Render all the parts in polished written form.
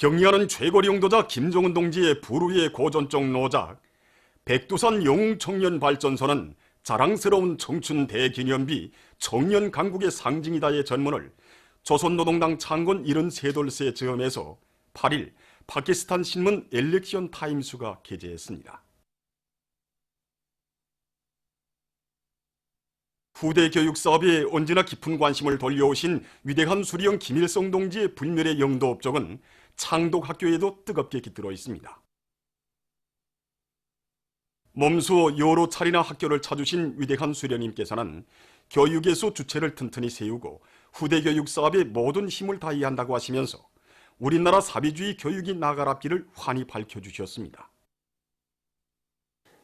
경리하는 최고리 용도자 김정은 동지의 불후의 고전적 노작 백두산 영웅청년발전소는 자랑스러운 청춘 대기념비 청년 강국의 상징이다의 전문을 조선노동당 창건 73돌세 즈음에서 8일 파키스탄 신문 엘렉션 타임스가 게재했습니다. 후대 교육 사업에 언제나 깊은 관심을 돌려오신 위대한 수리형 김일성 동지의 불멸의 영도 업적은 창덕학교에도 뜨겁게 깃들어 있습니다. 몸소 여러 차례나 학교를 찾으신 위대한 수련님께서는 교육에서 주체를 튼튼히 세우고 후대 교육 사업에 모든 힘을 다해야 한다고 하시면서 우리나라 사회주의 교육이 나아갈 앞길을 환히 밝혀주셨습니다.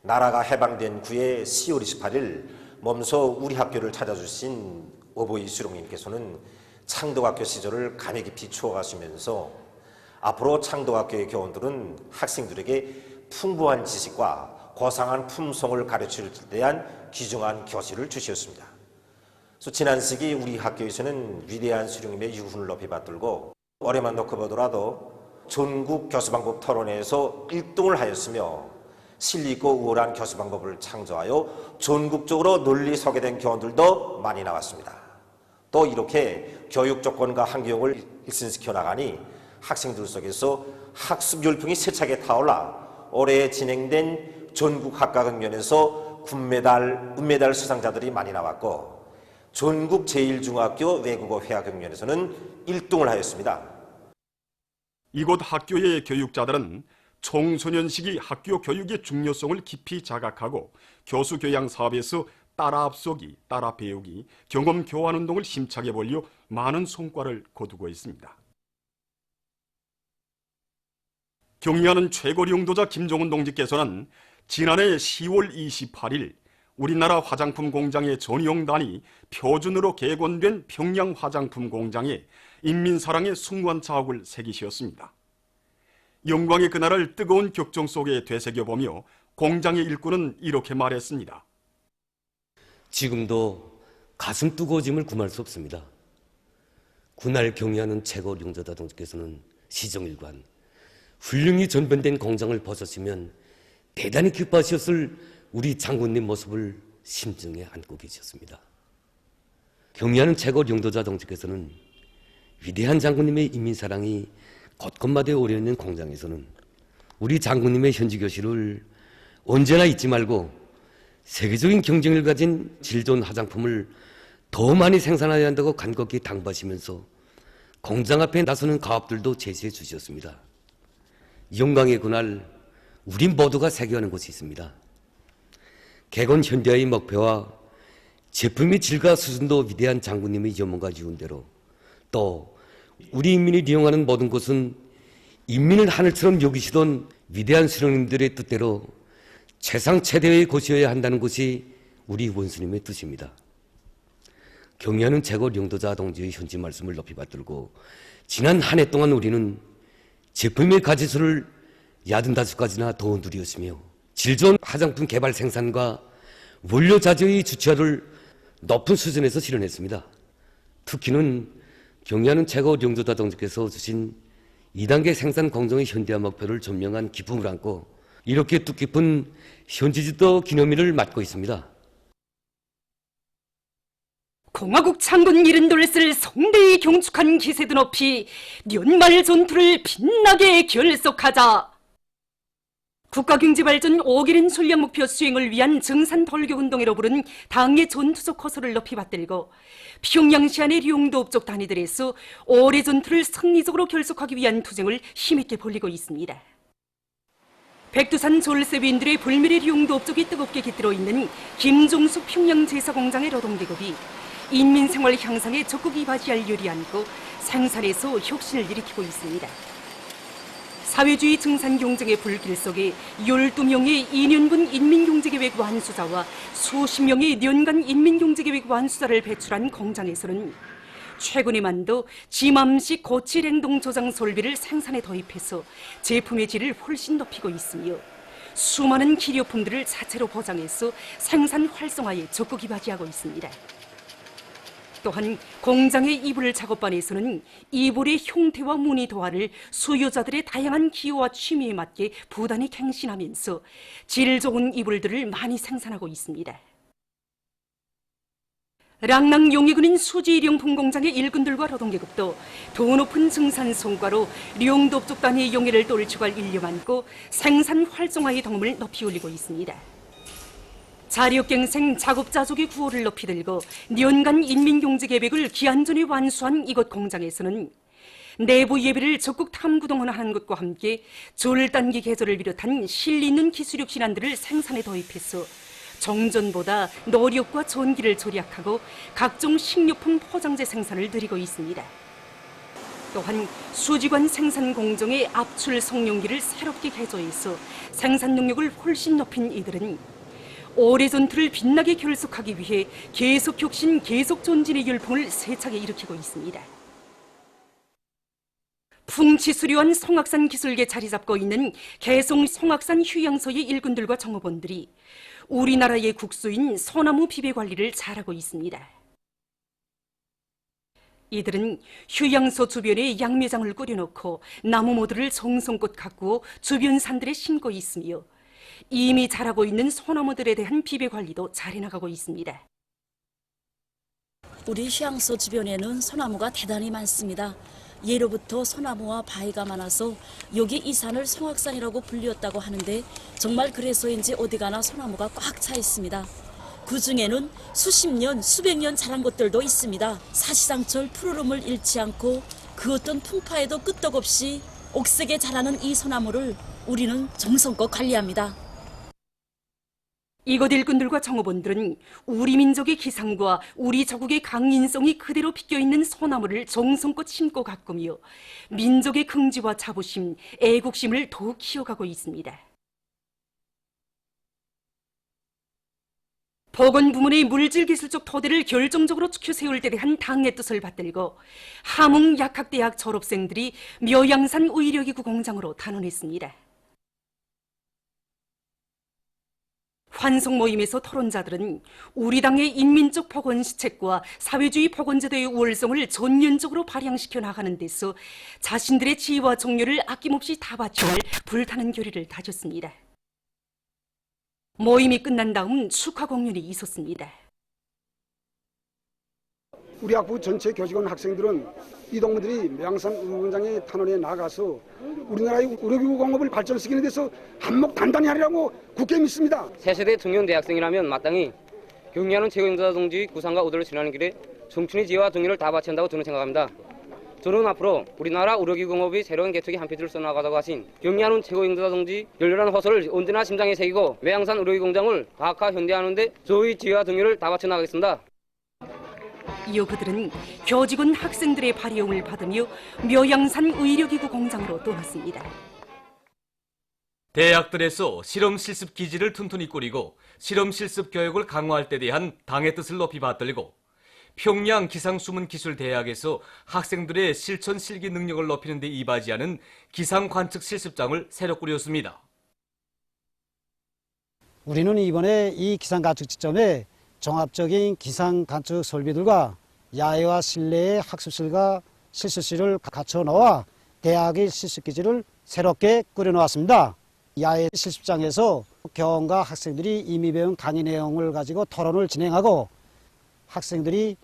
나라가 해방된 후에 10월 28일 몸소 우리 학교를 찾아주신 오보이 수령님께서는 창덕학교 시절을 감회 깊이 추억하시면서 앞으로 창덕학교의 교원들은 학생들에게 풍부한 지식과 고상한 품성을 가르칠 때 대한 귀중한 교실을 주셨습니다. 지난 시기 우리 학교에서는 위대한 수령님의 유훈을 높이 받들고 올해만 놓고 보더라도 전국 교수방법 토론회에서 1등을 하였으며 실리있고 우월한 교수방법을 창조하여 전국적으로 널리 소개된 교원들도 많이 나왔습니다. 또 이렇게 교육 조건과 환경을 일신시켜 나가니 학생들 속에서 학습 열풍이 세차게 타올라 올해 진행된 전국 학과경연에서 은메달 수상자들이 많이 나왔고 전국 제1중학교 외국어 회화경연에서는 1등을 하였습니다. 이곳 학교의 교육자들은 청소년 시기 학교 교육의 중요성을 깊이 자각하고 교수 교양 사업에서 따라 앞서기, 따라 배우기, 경험 교환 운동을 힘차게 벌려 많은 성과를 거두고 있습니다. 경리하는 최고리 용도자 김정은 동지께서는 지난해 10월 28일 우리나라 화장품 공장의 전용단이 표준으로 개건된 평양 화장품 공장에 인민사랑의 숭고한 자옥을 새기셨습니다. 영광의 그날을 뜨거운 격정 속에 되새겨보며 공장의 일꾼은 이렇게 말했습니다. 지금도 가슴 뜨거워짐을 금할 수 없습니다. 그날 경리하는 최고리 용도자 동지께서는 시정일관 훌륭히 전변된 공장을 보셨으면 대단히 기뻐하셨을 우리 장군님 모습을 심정에 안고 계셨습니다. 경리하는 최고리 용도자 동지께서는 위대한 장군님의 인민사랑이 곳곳마다 오려있는 공장에서는 우리 장군님의 현지교실을 언제나 잊지 말고 세계적인 경쟁을 가진 질 좋은 화장품을 더 많이 생산해야 한다고 간곡히 당부하시면서 공장 앞에 나서는 가업들도 제시해 주셨습니다. 영광의 그날 우리 모두가 새겨하는 곳이 있습니다. 개건 현대화의 목표와 제품의 질과 수준도 위대한 장군님의 염원과 유언대로 또 우리 인민이 이용하는 모든 곳은 인민을 하늘처럼 여기시던 위대한 수령님들의 뜻대로 최상 최대의 곳이어야 한다는 것이 우리 원수님의 뜻입니다. 경리하는 최고리 용도자 동지의 현지 말씀을 높이 받들고 지난 한 해 동안 우리는 제품의 가지수를 85가지나 더 누렸으며 질 좋은 화장품 개발 생산과 원료 자재의 주체화를 높은 수준에서 실현했습니다. 특히는 경리하는 최고리 용도자 동지께서 주신 2단계 생산 공정의 현대화 목표를 전명한 기쁨을 안고 이렇게 뜻깊은 현지지도 기념일을 맞고 있습니다. 공화국 창군 70돌을 성대히 경축한 기세도 높이 연말 전투를 빛나게 결속하자. 국가경제발전 5개년 전략 목표 수행을 위한 정산 돌격운동회로 부른 당의 전투적 호소를 높이 받들고 평양시 안의 룡도업적 단위들에서 올해 전투를 승리적으로 결속하기 위한 투쟁을 힘있게 벌이고 있습니다. 백두산 졸세위인들의 불멸의 룡도업적이 뜨겁게 깃들어 있는 김종숙 평양제사공장의 노동계급이 인민생활 향상에 적극 이바지할 열이 안고 생산에서 혁신을 일으키고 있습니다. 사회주의 증산 경쟁의 불길 속에 12명의 2년분 인민경제계획 완수자와 수십 명의 년간 인민경제계획 완수자를 배출한 공장에서는 최근에만도 지맘식 고칠 행동 조장 설비를 생산에 도입해서 제품의 질을 훨씬 높이고 있으며 수많은 기료품들을 자체로 보장해서 생산 활성화에 적극 이바지하고 있습니다. 또한 공장의 이불 작업반에서는 이불의 형태와 무늬 도화를 수요자들의 다양한 기호와 취미에 맞게 부단히 갱신하면서 질 좋은 이불들을 많이 생산하고 있습니다. 랑랑 용의군인 수지일용품 공장의 일꾼들과 노동계급도 더 높은 증산 성과로 룡도업종 단위의 용해를 떨쳐갈 일념 안고 생산 활성화의 덕목을 높이 올리고 있습니다. 자력갱생 작업자족의 구호를 높이 들고 년간 인민경제 계획을 기한 전에 완수한 이곳 공장에서는 내부 예비를 적극 탐구동원하는 것과 함께 졸단기 개조를 비롯한 실리 있는 기술력 신안들을 생산에 도입해서 정전보다 노력과 전기를 절약하고 각종 식료품 포장재 생산을 늘리고 있습니다. 또한 수지관 생산 공정의 압출 성룡기를 새롭게 개조해서 생산 능력을 훨씬 높인 이들은 오래 전투를 빛나게 결속하기 위해 계속 혁신, 계속 전진의 열풍을 세차게 일으키고 있습니다. 풍치수려한 성악산 기술계 자리 잡고 있는 개성 성악산 휴양소의 일꾼들과 정업원들이 우리나라의 국수인 소나무 비배 관리를 잘하고 있습니다. 이들은 휴양소 주변에 양매장을 꾸려놓고 나무 모들을 정성껏 가꾸어 주변 산들에 심고 있으며 이미 자라고 있는 소나무들에 대한 비배 관리도 잘해나가고 있습니다. 우리 휴양소 주변에는 소나무가 대단히 많습니다. 예로부터 소나무와 바위가 많아서 여기 이 산을 성악산이라고 불리었다고 하는데 정말 그래서인지 어디 가나 소나무가 꽉 차 있습니다. 그 중에는 수십 년, 수백 년 자란 것들도 있습니다. 사시상철 푸르름을 잃지 않고 그 어떤 풍파에도 끄떡없이 옥색에 자라는 이 소나무를 우리는 정성껏 관리합니다. 이곳 일꾼들과 정업원들은 우리 민족의 기상과 우리 조국의 강인성이 그대로 비껴있는 소나무를 정성껏 심고 가꾸며 민족의 긍지와 자부심, 애국심을 더욱 키워가고 있습니다. 보건부문의 물질기술적 토대를 결정적으로 축혀 세울 데 대한 당의 뜻을 받들고 함흥약학대학 졸업생들이 묘양산 의료기구 공장으로 단원했습니다. 환송 모임에서 토론자들은 우리 당의 인민적 복원시책과 사회주의 복원제도의 우월성을 전면적으로 발양시켜 나가는 데서 자신들의 지혜와 정열을 아낌없이 다 바쳐갈 불타는 결의를 다졌습니다. 모임이 끝난 다음 축하 공연이 있었습니다. 우리 학부 전체 교직원 학생들은 이 동무들이 매양산 의료공장의 탄원에 나가서 우리나라의 의료기구 공업을 발전시키는 데서 한몫 단단히 하리라고 굳게 믿습니다. 새세대 청년 대학생이라면 마땅히 경리하는 최고영자 동지의 구상과 의도를 실현하는 길에 청춘의 지혜와 정의를 다 바친다고 저는 생각합니다. 저는 앞으로 우리나라 의료기구 공업의 새로운 개척에 한 표를 써나가자고 하신 경리하는 최고영자 동지 열렬한 호소를 언제나 심장에 새기고 매양산 의료기구 공장을 과학화 현대화하는 데 저의 지혜와 정의를 다 바쳐나가겠습니다. 이어 그들은 교직원 학생들의 발용을 받으며 묘양산 의료기구 공장으로 떠났습니다. 대학들에서 실험 실습 기지를 튼튼히 꾸리고 실험 실습 교육을 강화할 때 대한 당의 뜻을 높이 받들고 평양 기상수문기술대학에서 학생들의 실천 실기 능력을 높이는 데 이바지하는 기상관측 실습장을 새로 꾸렸습니다. 우리는 이번에 이 기상관측 지점에 종합적인 기상관측 설비들과 야외와 실내의 학습실과 실습실을 갖춰 놓아 대학의 실습기지를 새롭게 꾸려놓았습니다. 야외 실습장에서 교원과 학생들이 이미 배운 강의 내용을 가지고 토론을 진행하고 학생들이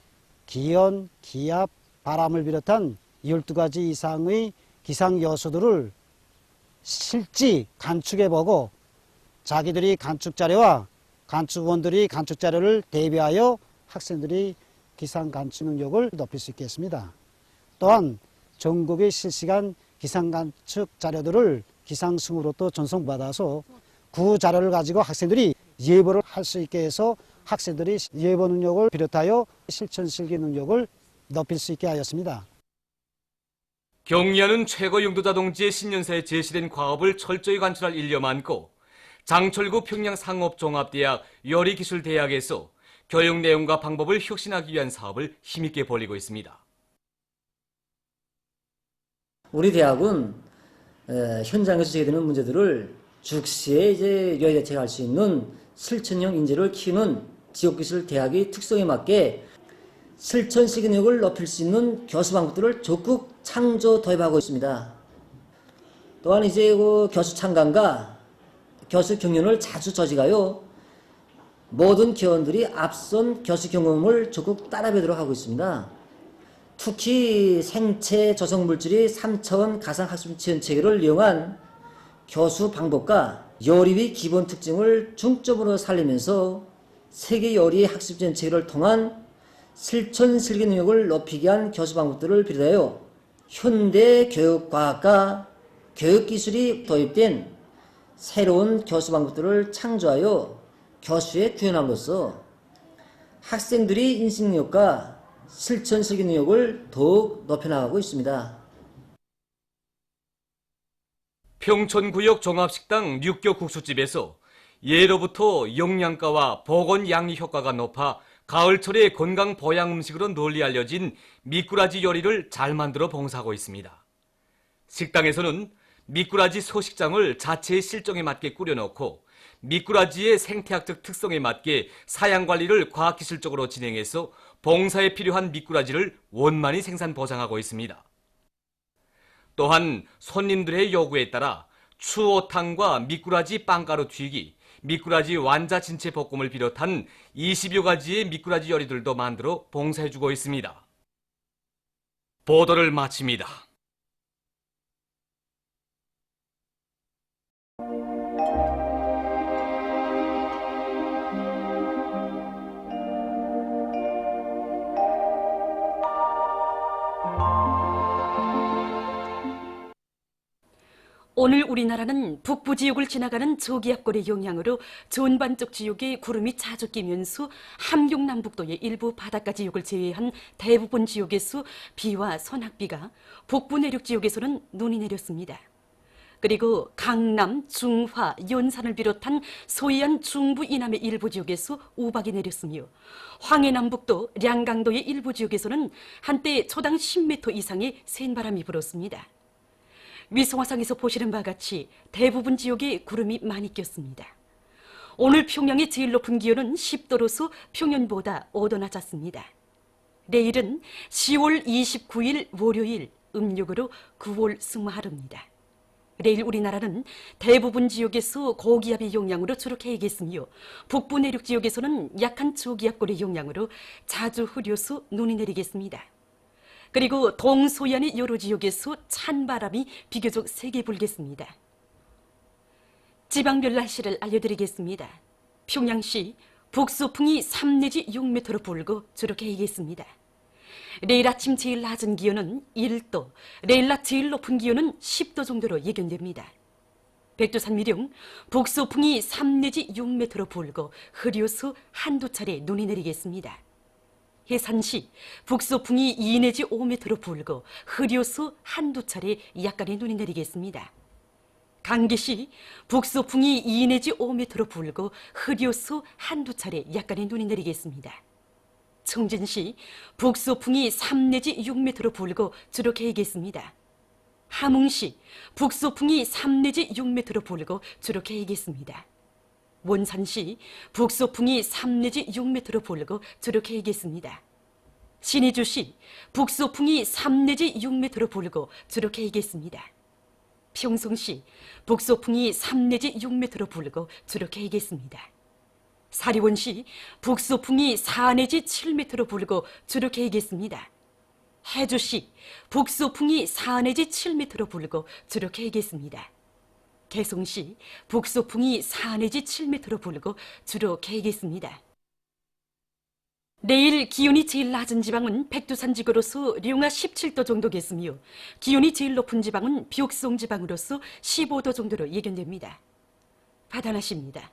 기온, 기압, 바람을 비롯한 12가지 이상의 기상 요소들을 실지 관측해보고 자기들이 관측 자료와 관측원들이 관측 자료를 대비하여 학생들이 기상 관측 능력을 높일 수 있겠습니다. 또한 전국의 실시간 기상 관측 자료들을 기상청으로부터 전송받아서 그 자료를 가지고 학생들이 예보를 할 수 있게 해서 학생들이 예보 능력을 비롯하여 실천 실기 능력을 높일 수 있게 하였습니다. 경리하는 최고 용도자 동지의 신년사에 제시된 과업을 철저히 관철할 일념 안고 장철구 평양상업종합대학 요리기술대학에서 교육 내용과 방법을 혁신하기 위한 사업을 힘있게 벌이고 있습니다. 우리 대학은 현장에서 제기되는 문제들을 즉시에 여야 대책할 수 있는 실천형 인재를 키우는 지역기술 대학의 특성에 맞게 실천 실기 능력을 높일 수 있는 교수 방법들을 적극 창조 도입하고 있습니다. 또한 이제 그 교수 참관과 교수 경륜을 자주 조직하여 모든 교원들이 앞선 교수 경험을 적극 따라배도록 하고 있습니다. 특히 생체 조성 물질의 3차원 가상학습 지원 체계를 이용한 교수 방법과 요리의 기본 특징을 중점으로 살리면서 세계 요리 학습 지원 체계를 통한 실천 실기 능력을 높이기 위한 교수 방법들을 비롯하여 현대 교육과학과 교육기술이 도입된 새로운 교수 방법들을 창조하여 교수에 구현함으로써 학생들이 인식 능력과 실천 실기 능력을 더욱 높여나가고 있습니다. 평촌구역 종합식당 육교 국수집에서 예로부터 영양가와 보건 양리 효과가 높아 가을철에 건강 보양 음식으로 널리 알려진 미꾸라지 요리를 잘 만들어 봉사하고 있습니다. 식당에서는 미꾸라지 소식장을 자체의 실종에 맞게 꾸려놓고 미꾸라지의 생태학적 특성에 맞게 사양관리를 과학기술적으로 진행해서 봉사에 필요한 미꾸라지를 원만히 생산 보상하고 있습니다. 또한 손님들의 요구에 따라 추어탕과 미꾸라지 빵가루 튀기, 미꾸라지 완자 진채 볶음을 비롯한 20여 가지의 미꾸라지 요리들도 만들어 봉사해주고 있습니다. 보도를 마칩니다. 오늘 우리나라는 북부 지역을 지나가는 저기압골의 영향으로 전반적 지역에 구름이 자주 끼면서 함경남북도의 일부 바닷가 지역을 제외한 대부분 지역에서 비와 소낙비가, 북부 내륙 지역에서는 눈이 내렸습니다. 그리고 강남, 중화, 연산을 비롯한 소해안 중부 이남의 일부 지역에서 우박이 내렸으며 황해남북도, 량강도의 일부 지역에서는 한때 초당 10m 이상의 센바람이 불었습니다. 위성화상에서 보시는 바와 같이 대부분 지역에 구름이 많이 꼈습니다. 오늘 평양의 제일 높은 기온은 10도로서 평년보다 5도 낮았습니다. 내일은 10월 29일 월요일, 음력으로 9월 승마하루입니다. 내일 우리나라는 대부분 지역에서 고기압의 영향으로 주로 개겠으며 북부 내륙 지역에서는 약한 저기압골의 영향으로 자주 흐려서 눈이 내리겠습니다. 그리고 동서해안의 여러 지역에서 찬바람이 비교적 세게 불겠습니다. 지방별 날씨를 알려드리겠습니다. 평양시 북서풍이 3 내지 6m로 불고 주로 개겠습니다. 내일 아침 제일 낮은 기온은 1도, 내일 낮 제일 높은 기온은 10도 정도로 예견됩니다. 백두산 미령 북서풍이 3 내지 6m로 불고 흐려서 한두 차례 눈이 내리겠습니다. 해산시 북서풍이 2 내지 5m로 불고 흐려서 한두 차례 약간의 눈이 내리겠습니다. 강계시 북서풍이 2 내지 5m로 불고 흐려서 한두 차례 약간의 눈이 내리겠습니다. 청진시 북서풍이 3 내지 6m로 불고 주로 개겠습니다. 함흥시 북서풍이 3 내지 6m로 불고 주로 개겠습니다. 원산시 북서풍이 3 내지 6m로 불고 주로 개겠습니다. 신의주시 북서풍이 3 내지 6m로 불고 주로 개겠습니다. 평성시 북서풍이 3 내지 6m로 불고 주로 개겠습니다. 사리원시 북서풍이 4 내지 7m로 불고 주로 개겠습니다. 해주시 북서풍이 4 내지 7m로 불고 주로 개겠습니다. 개성시 북서풍이 4 내지 7m로 불고 주로 개겠습니다. 내일 기온이 제일 낮은 지방은 백두산 지구로서 룡아 17도 정도겠으며 기온이 제일 높은 지방은 벽성 지방으로서 15도 정도로 예견됩니다. 바다날씨입니다.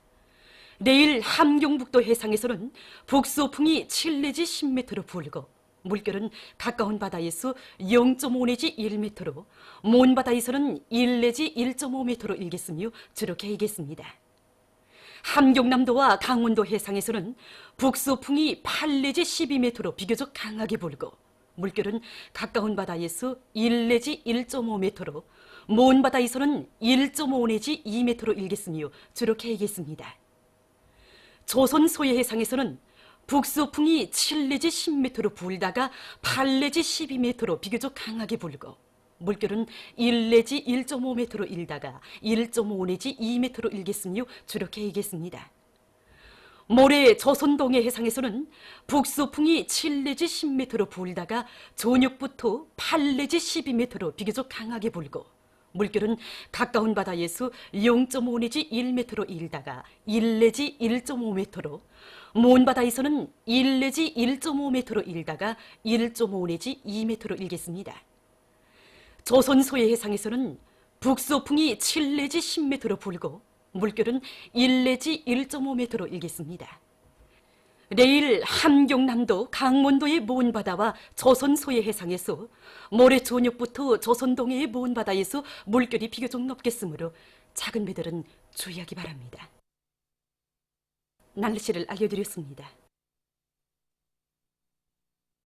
내일 함경북도 해상에서는 북서풍이 7 내지 10m로 불고 물결은 가까운 바다에서 0.5 내지 1m로, 먼 바다에서는 1 내지 1.5m로 일겠으며 주로 개겠습니다. 함경남도와 강원도 해상에서는 북서풍이 8 내지 12m로 비교적 강하게 불고 물결은 가까운 바다에서 1 내지 1.5m로, 먼 바다에서는 1.5 내지 2m로 일겠으며 주로 개겠습니다. 조선 소해 해상에서는 북서풍이 7 내지 10m로 불다가 8 내지 12m로 비교적 강하게 불고 물결은 1 내지 1.5m로 일다가 1.5 내지 2m로 일겠으며 주력해 이겠습니다. 모레 조선동해 해상에서는 북서풍이 7 내지 10m로 불다가 저녁부터 8 내지 12m로 비교적 강하게 불고 물결은 가까운 바다에서 0.5 내지 1m로 일다가 1 내지 1.5m로 먼 바다에서는 1 내지 1.5m로 일다가 1.5 내지 2m로 일겠습니다. 조선 소해 해상에서는 북서풍이 7 내지 10m로 불고 물결은 1 내지 1.5m로 일겠습니다. 내일 함경남도 강원도의 먼 바다와 조선 소해 해상에서 모레 저녁부터 조선 동해의 먼 바다에서 물결이 비교적 높겠으므로 작은 배들은 주의하기 바랍니다. 날씨를 알려드렸습니다.